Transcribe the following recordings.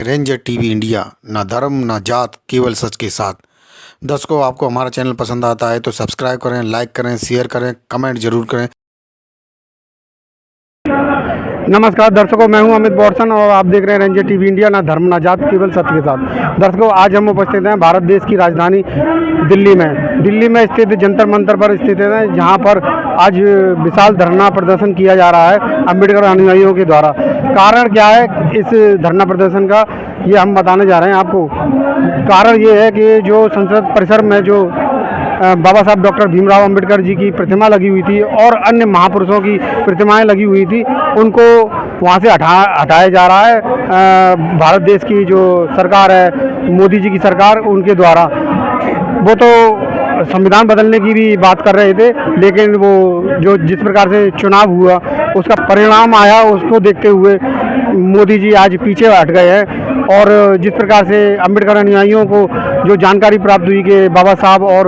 Ranger TV India, ना धर्म ना जात, केवल सच के साथ। दर्शकों, आपको हमारा चैनल पसंद आता है तो सब्सक्राइब करें, लाइक करें, शेयर करें, कमेंट जरूर करें। नमस्कार दर्शकों, मैं हूं अमित बॉर्सन और आप देख रहे हैं रेंजर टीवी इंडिया, ना धर्म ना जात, केवल सत्य के साथ। दर्शकों, आज हम उपस्थित हैं भारत देश की राजधानी दिल्ली में स्थित जंतर मंतर पर स्थित है, जहां पर आज विशाल धरना प्रदर्शन किया जा रहा है अम्बेडकर अनुयायियों के द्वारा। कारण क्या है इस धरना प्रदर्शन का, ये हम बताने जा रहे हैं आपको। कारण ये है कि जो संसद परिसर में जो बाबा साहब डॉक्टर भीमराव अंबेडकर जी की प्रतिमा लगी हुई थी और अन्य महापुरुषों की प्रतिमाएं लगी हुई थी, उनको वहां से हटाया जा रहा है भारत देश की जो सरकार है, मोदी जी की सरकार, उनके द्वारा। वो तो संविधान बदलने की भी बात कर रहे थे, लेकिन वो जो जिस प्रकार से चुनाव हुआ उसका परिणाम आया, उसको देखते हुए मोदी जी आज पीछे हट गए हैं। और जिस प्रकार से अंबेडकर अनुयायियों को जो जानकारी प्राप्त हुई कि बाबा साहब और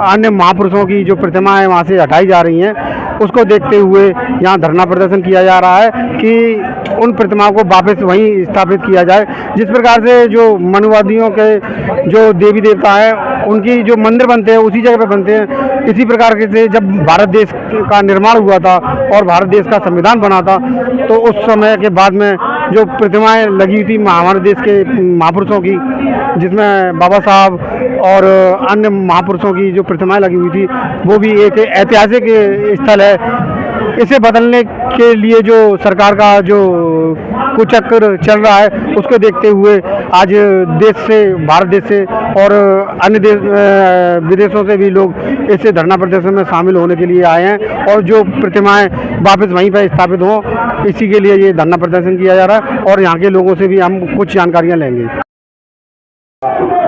अन्य महापुरुषों की जो प्रतिमाएं वहां से हटाई जा रही हैं, उसको देखते हुए यहाँ धरना प्रदर्शन किया जा रहा है कि उन प्रतिमाओं को वापस वहीं स्थापित किया जाए। जिस प्रकार से जो मनुवादियों के जो देवी देवता हैं, उनकी जो मंदिर बनते हैं उसी जगह पे बनते हैं। इसी प्रकार से जब भारत देश का निर्माण हुआ था और भारत देश का संविधान बना था, तो उस समय के बाद में जो प्रतिमाएं लगी थी हमारे देश के महापुरुषों की, जिसमें बाबा साहब और अन्य महापुरुषों की जो प्रतिमाएं लगी हुई थी, वो भी एक ऐतिहासिक स्थल है। इसे बदलने के लिए जो सरकार का जो कुचक्र चल रहा है, उसको देखते हुए आज देश से, भारत देश से और अन्य देश विदेशों से भी लोग इस धरना प्रदर्शन में शामिल होने के लिए आए हैं और जो प्रतिमाएं वापस वहीं पर स्थापित हों, इसी के लिए ये धरना प्रदर्शन किया जा रहा है। और यहाँ के लोगों से भी हम कुछ जानकारियाँ लेंगे।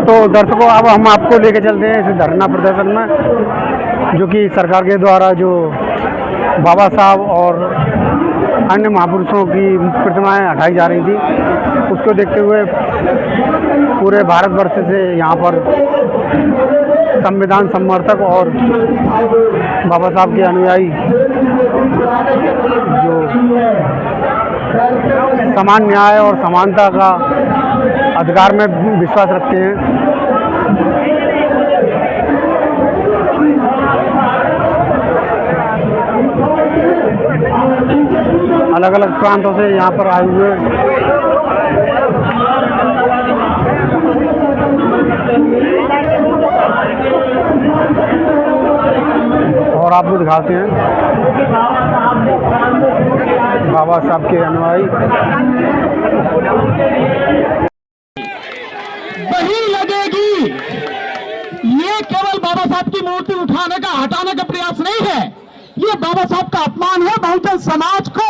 तो दर्शकों, अब हम आपको लेके चलते हैं इस धरना प्रदर्शन में, जो कि सरकार के द्वारा जो बाबा साहब और अन्य महापुरुषों की प्रतिमाएं हटाई जा रही थी, उसको देखते हुए पूरे भारतवर्ष से यहाँ पर संविधान समर्थक और बाबा साहब के अनुयायी जो समान न्याय और समानता का अधिकार में विश्वास रखते हैं, अलग अलग प्रांतों से यहाँ पर आए हुए और आपको दिखाते हैं बाबा साहब के अनुयायी। वही लगेगी। ये केवल बाबा साहब की मूर्ति उठाने का, हटाने का प्रयास नहीं है। ये बाबा साहब का अपमान है। बहुजन समाज को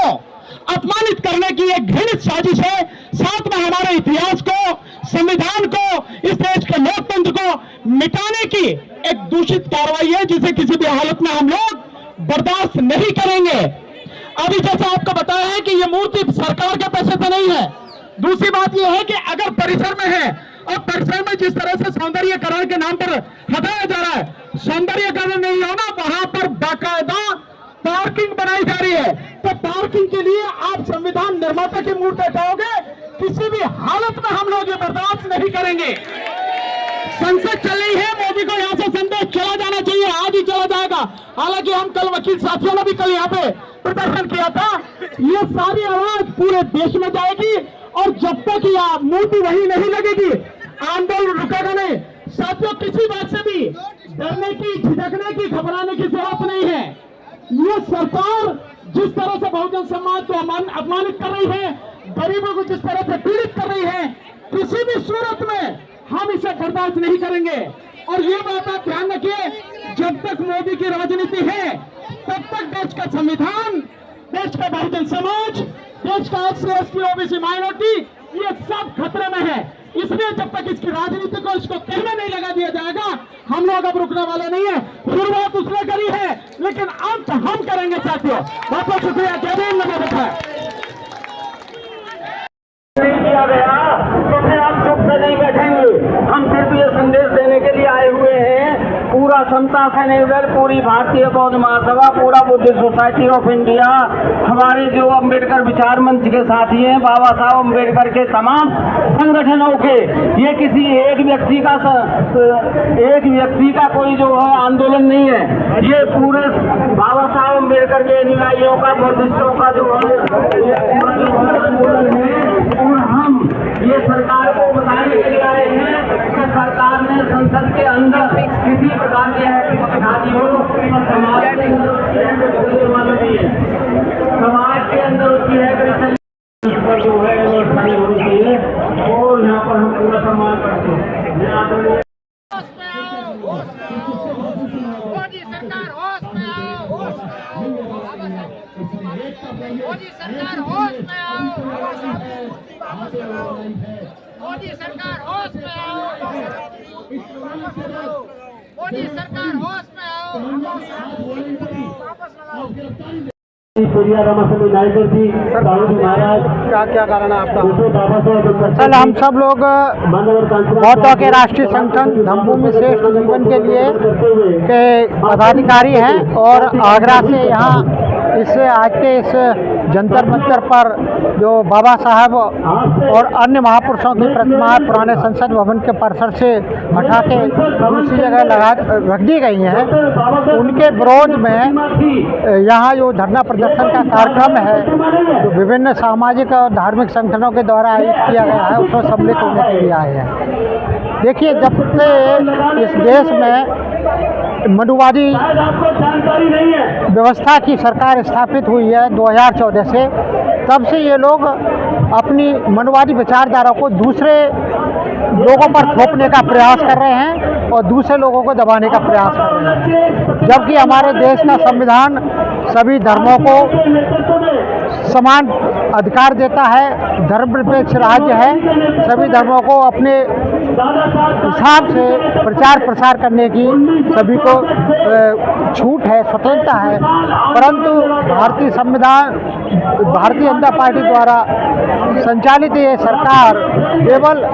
अपमानित करने की एक घृणित साजिश है। साथ में हमारे इतिहास को, संविधान को, इस देश के लोकतंत्र को मिटाने की एक दूषित कार्रवाई है, जिसे किसी भी हालत में हम लोग बर्दाश्त नहीं करेंगे। अभी जैसे आपको बताया है कि ये मूर्ति सरकार के पैसे से नहीं है। दूसरी बात यह है कि अगर परिसर में है और परिसर में जिस तरह से सौंदर्यकरण के नाम पर हटाया जा रहा है, सौंदर्यकरण नहीं होना, वहां पर बाकायदा पार्किंग बनाई जा रही है। तो पार्किंग के लिए आप संविधान निर्माता की मूर्ति हटाओगे, किसी भी हालत में हम लोग ये बर्दाश्त नहीं करेंगे। संसद चल रही है, मोदी को यहाँ से संदेश चला जाना चाहिए, आज ही चला जाएगा। हालांकि हम कल वकील साथियों ने भी कल यहाँ पे प्रदर्शन किया था। ये सारी आवाज पूरे देश में जाएगी और जब तक यह मूर्ति वही नहीं लगेगी, आंदोलन रुकेगा नहीं। साथियों, किसी बात से भी डरने की, झिझकने की, घबराने की जरूरत नहीं है। ये सरकार जिस तरह से बहुजन समाज को अपमानित कर रही है, गरीबों को जिस तरह से पीड़ित कर रही है, किसी भी सूरत में हम इसे बर्दाश्त नहीं करेंगे। और ये बात आप ध्यान रखिए, जब तक मोदी की राजनीति है, तब तक देश का संविधान, देश का बहुजन समाज, देश का SC/ST OBC माइनॉरिटी, ये सब खतरे में है। इसलिए जब तक इसकी राजनीति को, इसको कहने नहीं लगा दिया जाएगा, हम लोग अब रुकने वाले नहीं है। शुरुआत उसने करी है, लेकिन अंत हम करेंगे साथियों। बहुत बहुत शुक्रिया। क्या भी लगा बैठा किया गया तो फिर हम चुप से नहीं बैठेंगे। हम सिर्फ ये संदेश देने के लिए आए हुए हैं, पूरा समता सैनिक दल, पूरी भारतीय बौद्ध महासभा, पूरा बुद्धिस्ट सोसाइटी ऑफ इंडिया, हमारे जो अम्बेडकर विचार मंच के साथी हैं, बाबा साहब अम्बेडकर के तमाम संगठनों के, ये किसी एक व्यक्ति का कोई जो है आंदोलन नहीं है, ये पूरे बाबा साहब अम्बेडकर के अनुयायियों का, बुद्धिस्टों का जो है आंदोलन है। और हम ये सरकार को बताने के लिए आए हैं कि सरकार ने संसद के अंदर किसी प्रकार की शादी हो और समाज के अंदर उसकी है जो है व्यवस्था होनी चाहिए, और यहाँ पर हम पूरा सम्मान करते हैं। मोदी सरकार होश में आओ, मोदी सरकार होश में आओ, मोदी सरकार होश में आओ, मोदी सरकार होश में आओ, क्या क्या कारण है आपका? कल हम सब लोग बौद्धों के राष्ट्रीय संगठन धम्मभूमि श्रेष्ठ जीवन के लिए के पदाधिकारी हैं और आगरा से यहाँ आज के इस जंतर मंतर पर जो बाबा साहब और अन्य महापुरुषों की प्रतिमाएं पुराने संसद भवन के परिसर से हटा के दूसरी जगह रख दी गई हैं, उनके विरोध में यहाँ जो धरना प्रदर्शन का कार्यक्रम है जो विभिन्न सामाजिक और धार्मिक संगठनों के द्वारा आयोजित किया गया है उसमें सम्मिलित होने के लिए आए हैं। देखिए, जब से इस देश में मनुवादी व्यवस्था की सरकार स्थापित हुई है 2014 से, तब से ये लोग अपनी मनुवादी विचारधारा को दूसरे लोगों पर थोपने का प्रयास कर रहे हैं और दूसरे लोगों को दबाने का प्रयास कर रहे हैं। जबकि हमारे देश का संविधान सभी धर्मों को समान अधिकार देता है, धर्मनिरपेक्ष राज्य है, सभी धर्मों को अपने हिसाब से प्रचार प्रसार करने की सभी को छूट है, स्वतंत्रता है। परंतु भारतीय संविधान, भारतीय जनता पार्टी द्वारा संचालित ये सरकार केवल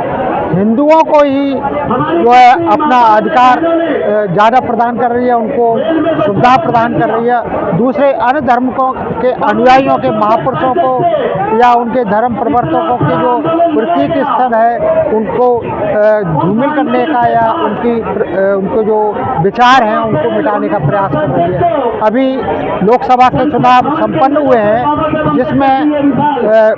हिंदुओं को ही जो है अपना अधिकार ज़्यादा प्रदान कर रही है, उनको सुविधा प्रदान कर रही है, दूसरे अन्य धर्म के अनुयायियों के महापुरुषों को या उनके धर्म प्रवर्तकों के जो प्रतीक स्थल है उनको धूमिल करने का या उनको जो विचार हैं उनको मिटाने का प्रयास कर रही है। अभी लोकसभा के चुनाव संपन्न हुए हैं जिसमें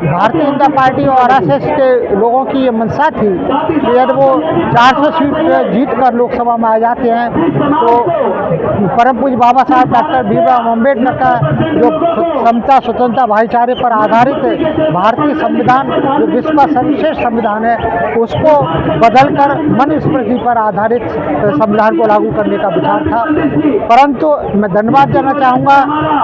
भारतीय जनता पार्टी और आरएसएस के लोगों की ये मंशा थी कि यदि वो 400 सीट जीत कर लोकसभा में आ जाते हैं तो परम पूज्य बाबा साहब डॉक्टर भीमराव अम्बेडकर का जो समता, स्वतंत्रता, भाईचारे पर आधारित भारतीय संविधान जो विश्व का सर्वश्रेष्ठ संविधान है उसको बदलकर मनुस्मृति पर आधारित संविधान को लागू करने का विचार था। परंतु मैं धन्यवाद देना चाहूँगा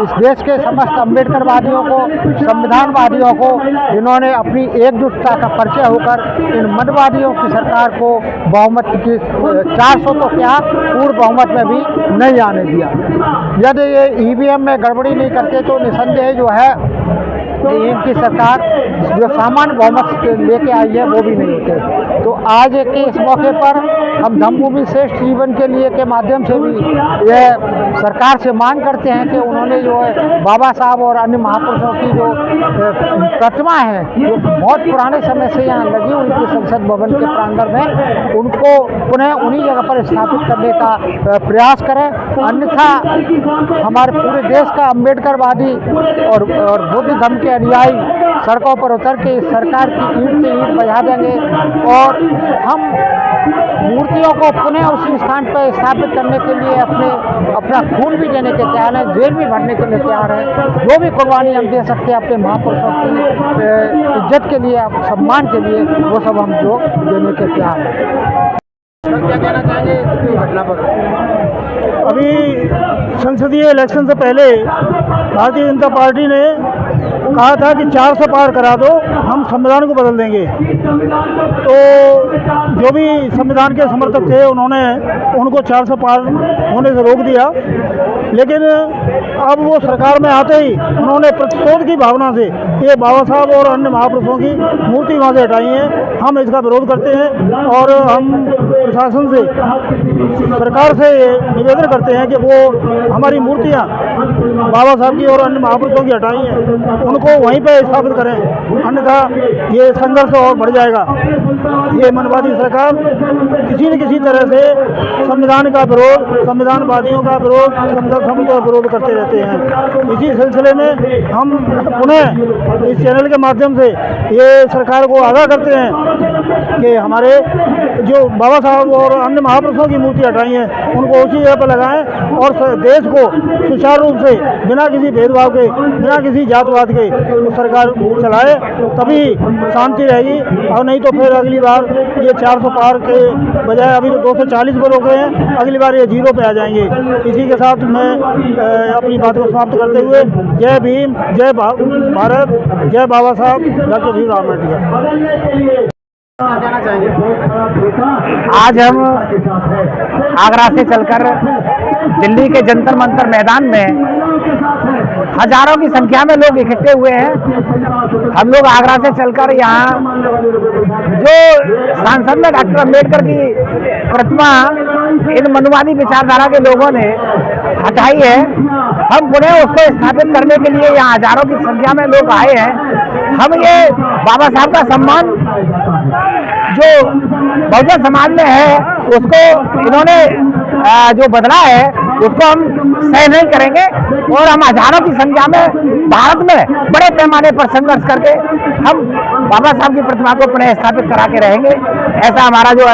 इस देश के समस्त अम्बेडकरवादियों को, संविधानवादियों को, जिन्होंने अपनी एकजुटता का परिचय होकर इन मनवादियों की सरकार को बहुमत की 400 तो क्या पूर्ण बहुमत में भी नहीं आने दिया। यदि ये ईवीएम में गड़बड़ी नहीं करते तो निसंदेह जो है इनकी सरकार जो सामान्य बहुमत लेके आई है वो भी नहीं होते। तो आज के इस मौके पर हम धम्मभूमि श्रेष्ठ जीवन के लिए के माध्यम से भी यह सरकार से मांग करते हैं कि उन्होंने जो है बाबा साहब और अन्य महापुरुषों की जो प्रतिमा है जो बहुत पुराने समय से यहाँ लगी हुई थी संसद भवन के प्रांगण में, उनको पुनः उन्हीं जगह पर स्थापित करने का प्रयास करें। अन्यथा हमारे पूरे देश का अम्बेडकरवादी और बुद्ध धर्म के अनुयायी सड़कों पर उतर के इस सरकार की ईंट से ईंट बजा देंगे और हम मूर्तियों को पुनः उसी स्थान पर स्थापित करने के लिए अपना खून भी देने के तैयार हैं, जेल भी भरने के लिए तैयार हैं। जो भी कुर्बानी हम दे सकते हैं अपने महापुरुषों की इज्जत के लिए, सम्मान के लिए, वो सब हम जो देने के तैयार हैं। क्या कहना चाहेंगे इस घटना पर? अभी संसदीय इलेक्शन से पहले भारतीय जनता पार्टी ने कहा था कि 400 पार करा दो, हम संविधान को बदल देंगे। तो जो भी संविधान के समर्थक थे उन्होंने उनको 400 पार होने से रोक दिया। लेकिन अब वो सरकार में आते ही उन्होंने प्रतिशोध की भावना से ये बाबा साहब और अन्य महापुरुषों की मूर्ति वहाँ से हटाई है। हम इसका विरोध करते हैं और हम प्रशासन से, सरकार से निवेदन करते हैं कि वो हमारी मूर्तियाँ बाबा साहब की और अन्य महापुरुषों की हटाई हैं, उनको वहीं पे स्थापित करें, अन्यथा ये संघर्ष और बढ़ जाएगा। ये मनवादी सरकार किसी न किसी तरह से संविधान का विरोध, संविधानवादियों का विरोध, संविधान का विरोध करते रहते हैं। इसी सिलसिले में हम पुनः इस चैनल के माध्यम से ये सरकार को आगाह करते हैं कि हमारे जो बाबा साहब और अन्य महापुरुषों की मूर्ति हटाई हैं उनको उसी जगह पर लगाएं और देश को सुचारू रूप से बिना किसी भेदभाव के, बिना किसी जातवाद के सरकार चलाए, तभी शांति रहेगी। और नहीं तो फिर अगली बार ये 400 पार के बजाय अभी तो 240 पर रोके हैं, अगली बार ये 0 पे आ जाएंगे। इसी के साथ मैं अपनी बात को समाप्त करते हुए जय भीम, जय भारत, जय बाबा साहब डॉक्टर भीमराव अम्बेडकर। आज हम आगरा से चलकर दिल्ली के जंतर मंतर मैदान में हजारों की संख्या में लोग इकट्ठे हुए हैं। हम लोग आगरा से चलकर यहाँ जो सांसद में डॉक्टर अम्बेडकर की प्रतिमा इन मनुवादी विचारधारा के लोगों ने हटाई है, हम पुनः उसको स्थापित करने के लिए यहाँ हजारों की संख्या में लोग आए हैं। हम ये बाबा साहब का सम्मान जो बहुजन समाज में है उसको इन्होंने जो बदला है उसको हम सही नहीं करेंगे और हम हजारों की संख्या में भारत में बड़े पैमाने पर संघर्ष करके हम बाबा साहब की प्रतिमा को पुनः स्थापित करा के रहेंगे। ऐसा हमारा जो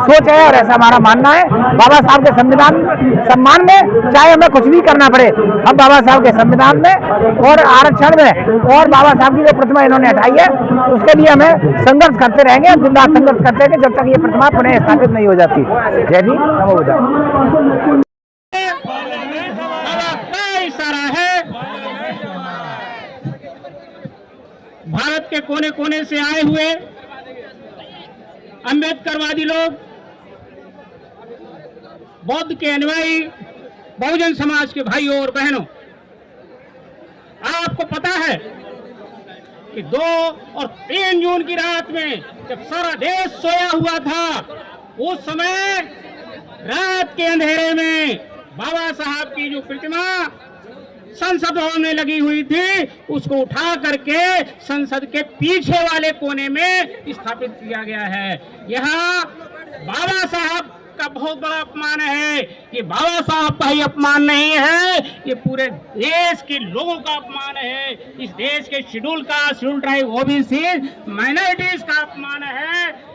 सोच है और ऐसा हमारा मानना है। बाबा साहब के संविधान सम्मान में चाहे हमें कुछ भी करना पड़े, हम बाबा साहब के संविधान में और आरक्षण में और बाबा साहब की जो प्रतिमा इन्होंने हटाई है उसके लिए हमें संघर्ष करते रहेंगे, दिन रात संघर्ष करते रहेंगे जब तक ये प्रतिमा पुनः स्थापित नहीं हो जाती। जय भीम, नमो बुद्धाय। इशारा है भारत के कोने कोने से आए हुए अम्बेडकरवादी लोग, बौद्ध के अनुयायी, बहुजन समाज के भाइयों और बहनों, आपको पता है कि 2 और 3 जून की रात में जब सारा देश सोया हुआ था, उस समय रात के अंधेरे में बाबा साहब की जो प्रतिमा संसद भवन में लगी हुई थी उसको उठा करके संसद के पीछे वाले कोने में स्थापित किया गया है। यहाँ बाबा साहब का बहुत बड़ा अपमान है। ये बाबा साहब का ही अपमान नहीं है, ये पूरे देश के लोगों का अपमान है। इस देश के शेड्यूल ट्राइब, ओबीसी, माइनॉरिटीज का अपमान है।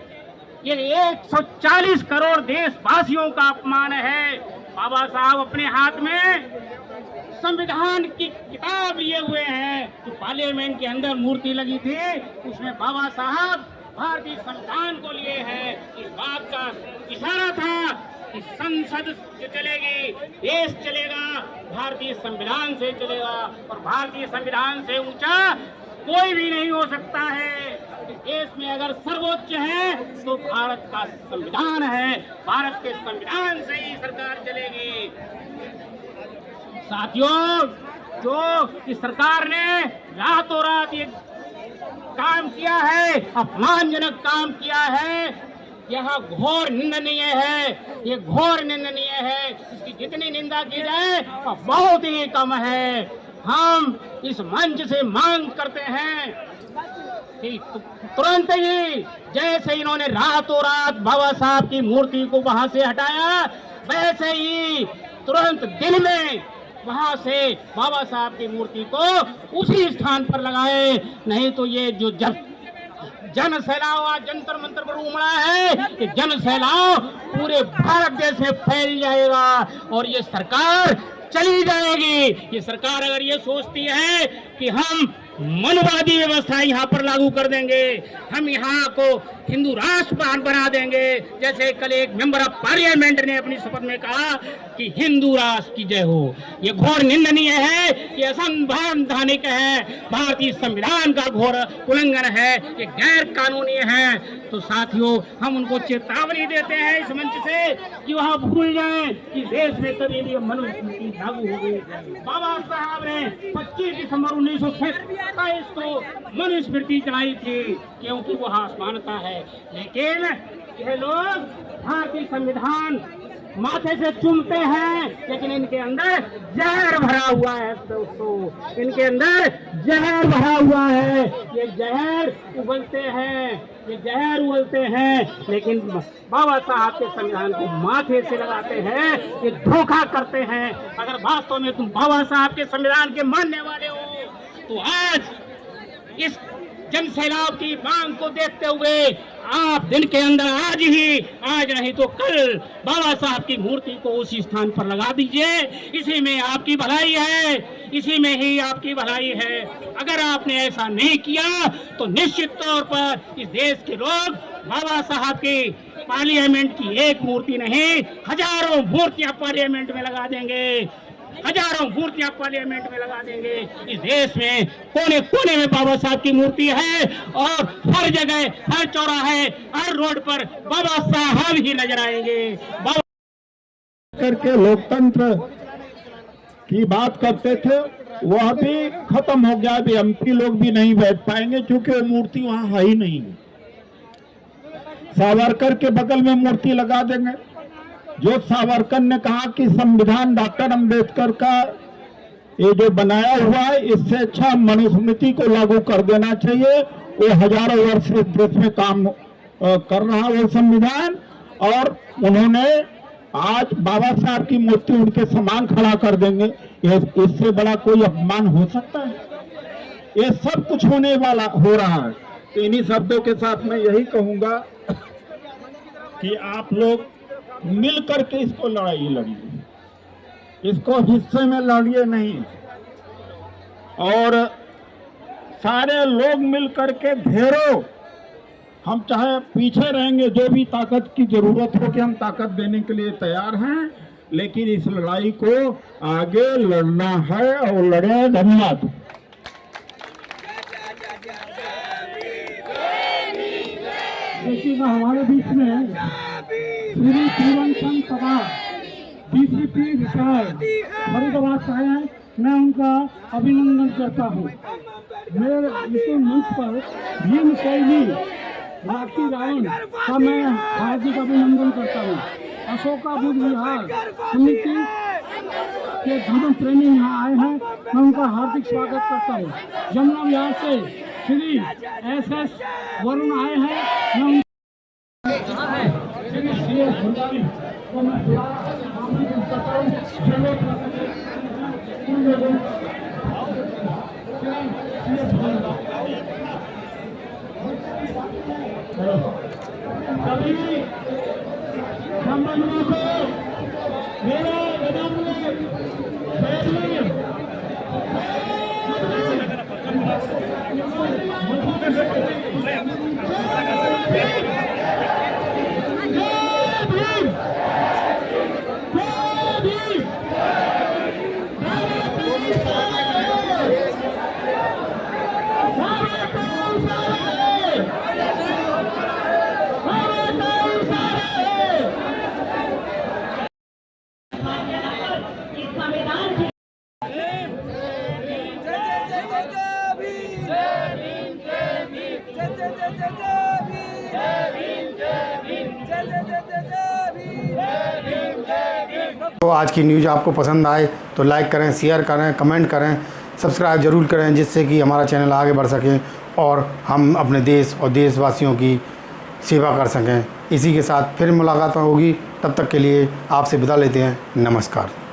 ये 140 करोड़ देशवासियों का अपमान है। बाबा साहब अपने हाथ में संविधान की किताब लिए हुए हैं, जो पार्लियामेंट के अंदर मूर्ति लगी थी उसमें बाबा साहब भारतीय संविधान को लिए हैं। इस बात का इशारा था कि संसद जो चलेगी, देश चलेगा, भारतीय संविधान से चलेगा और भारतीय संविधान से ऊंचा कोई भी नहीं हो सकता है। इस देश में अगर सर्वोच्च है तो भारत का संविधान है। भारत के संविधान से ही सरकार चलेगी। साथियों, जो इस सरकार ने रातों रात ये काम किया है, अपमानजनक काम किया है, यह घोर निंदनीय है। ये घोर निंदनीय है। इसकी जितनी निंदा की जाए वह बहुत ही कम है। हम इस मंच से मांग करते हैं कि तुरंत ही जैसे इन्होंने रातों रात बाबा साहब की मूर्ति को वहां से हटाया, वैसे ही तुरंत दिन में वहां से बाबा साहब की मूर्ति को उसी स्थान पर लगाए। नहीं तो ये जो जन सैलाव आज जंतर मंतर पर उमड़ा है, कि जन सैलाव पूरे भारत देश में फैल जाएगा और ये सरकार चली जाएगी। ये सरकार अगर ये सोचती है कि हम मनवादी व्यवस्था यहाँ पर लागू कर देंगे, हम यहाँ को हिंदू राष्ट्र बना देंगे। जैसे कल एक मेंबर ऑफ पार्लियामेंट ने अपनी शपथ में कहा कि हिंदू राष्ट्र की जय हो। ये घोर निंदनीय है, ये असंवैधानिक है, भारतीय संविधान का घोर उल्लंघन है, ये गैर कानूनी है। तो साथियों, हम उनको चेतावनी देते हैं इस मंच से कि वह भूल जाएं कि देश में कभी भी मनुस्मृति लागू हो गई। बाबा साहब ने 25 दिसंबर 1927 को मनुस्मृति चलाई थी क्योंकि वह आसमानता है। लेकिन ये लोग भारतीय संविधान माथे से चूमते हैं, लेकिन इनके अंदर जहर भरा हुआ है दोस्तों, इनके अंदर जहर भरा हुआ है। ये जहर उगलते हैं, ये जहर उगलते हैं, लेकिन बाबा साहब के संविधान को माथे से लगाते हैं, ये धोखा करते हैं। अगर वास्तव में तुम बाबा साहब के संविधान के मानने वाले हो तो आज इस जन सैलाब की मांग को देखते हुए आप दिन के अंदर आज नहीं तो कल बाबा साहब की मूर्ति को उसी स्थान पर लगा दीजिए। इसी में आपकी भलाई है, इसी में ही आपकी भलाई है। अगर आपने ऐसा नहीं किया तो निश्चित तौर पर इस देश के लोग बाबा साहब की पार्लियामेंट की एक मूर्ति नहीं, हजारों मूर्तियां पार्लियामेंट में लगा देंगे, हजारों मूर्तियां पार्लियामेंट में लगा देंगे। इस देश में कोने कोने में बाबा साहब की मूर्ति है और हर जगह, हर चौराहे, हर रोड पर बाबा साहब ही नजर आएंगे। बाबा करके लोकतंत्र की बात करते थे, वह भी खत्म हो गया। अभी एमपी लोग भी नहीं बैठ पाएंगे क्योंकि वो मूर्ति वहां है ही नहीं। सावरकर के बगल में मूर्ति लगा देंगे। जो सावरकर ने कहा कि संविधान डॉक्टर अंबेडकर का ये जो बनाया हुआ है, इससे अच्छा मनुस्मृति को लागू कर देना चाहिए। वो हजारों वर्ष इस देश में काम कर रहा वो संविधान, और उन्होंने आज बाबा साहब की मूर्ति उनके समान खड़ा कर देंगे। इससे बड़ा कोई अपमान हो सकता है? ये सब कुछ होने वाला हो रहा है। तो इन्हीं शब्दों के साथ मैं यही कहूंगा कि आप लोग मिल करके इसको लड़ाई लड़िए, इसको हिस्से में लड़िए नहीं, और सारे लोग मिल करके घेरो। हम चाहे पीछे रहेंगे, जो भी ताकत की जरूरत हो कि हम ताकत देने के लिए तैयार हैं, लेकिन इस लड़ाई को आगे लड़ना है और लड़े। धन्यवाद। देखिएगा हमारे बीच में श्री पूरन पवार डीसीपी रिटायर्ड फरीदाबाद से आए हैं। मैं उनका अभिनंदन करता हूँ। मेरे इस मंच पर भीम शैली भारती रावण का मैं हार्दिक अभिनंदन करता हूँ। अशोका बुद्ध विहार समिति के जीवन प्रेमी यहाँ आए हैं, मैं उनका हार्दिक स्वागत करता हूँ। जमुना विहार से श्री SS वरुण आए हैं, मैं श्री CS भंडारी को मैं आमंत्रित करता हूँ। सभी संबंधियों को मेरा तो आज की न्यूज़ आपको पसंद आए तो लाइक करें, शेयर करें, कमेंट करें, सब्सक्राइब ज़रूर करें, जिससे कि हमारा चैनल आगे बढ़ सके और हम अपने देश और देशवासियों की सेवा कर सकें। इसी के साथ फिर मुलाकात होगी, तब तक के लिए आपसे विदा लेते हैं। नमस्कार।